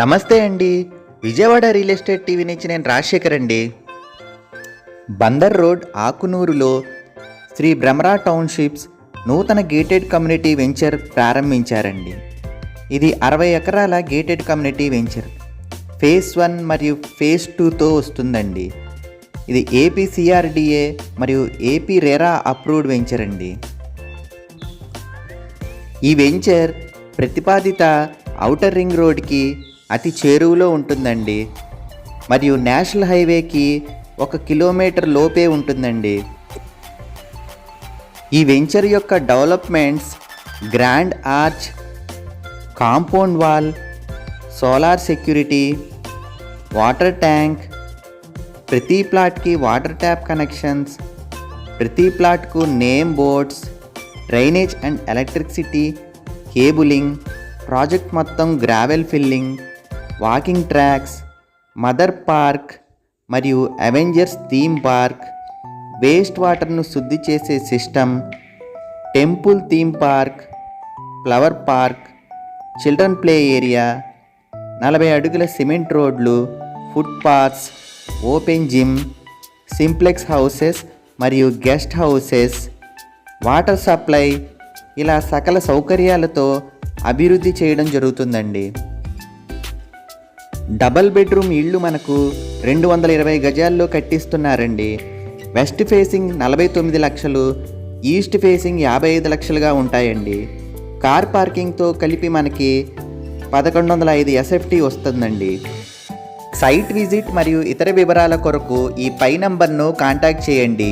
నమస్తే అండి. Vijayawada real estate TV నుంచి నేను రాజశేఖర్ అండి. బందర్ రోడ్ ఆకునూరులో శ్రీ భ్రమరా టౌన్షిప్స్ నూతన గేటెడ్ కమ్యూనిటీ వెంచర్ ప్రారంభించారండి. ఇది 60 ఎకరాల గేటెడ్ కమ్యూనిటీ వెంచర్ ఫేజ్ 1 మరియు ఫేజ్ 2తో వస్తుందండి. ఇది ఏపీ సిఆర్డిఏ మరియు ఏపీ రెరా అప్రూవ్డ్ వెంచర్ అండి. ఈ వెంచర్ ప్రతిపాదిత ఔటర్ రింగ్ రోడ్కి అతి చేరువలో ఉంటుందండి మరియు నేషనల్ హైవేకి 1 కిలోమీటర్ లోపే ఉంటుందండి. ఈ వెంచర్ యొక్క developments grand arch, compound wall, solar security, water tank, ప్రతి ప్లాట్కి వాటర్ ట్యాప్ కనెక్షన్స్, ప్రతి ప్లాట్కు name boards, drainage and electricity, cabling, project మొత్తం gravel filling, walking tracks, mother park మరియు అవెంజర్స్ థీమ్ పార్క్, వేస్ట్ వాటర్ను శుద్ధి చేసే system, temple theme park, flower park, children play area, 40 అడుగుల సిమెంట్ రోడ్లు, foot paths, open gym, simplex houses మరియు guest houses, water supply, ఇలా సకల సౌకర్యాలతో అభివృద్ధి చేయడం జరుగుతుందండి. డబల్ బెడ్రూమ్ ఇళ్ళు మనకు 220 గజాల్లో కట్టిస్తున్నారండి. వెస్ట్ ఫేసింగ్ 49 లక్షలు, ఈస్ట్ ఫేసింగ్ 55 లక్షలుగా ఉంటాయండి. కార్ పార్కింగ్తో కలిపి మనకి 1105 ఎస్ఎఫ్టీ వస్తుందండి. సైట్ విజిట్ మరియు ఇతర వివరాల కొరకు ఈ పై నంబర్ను కాంటాక్ట్ చేయండి.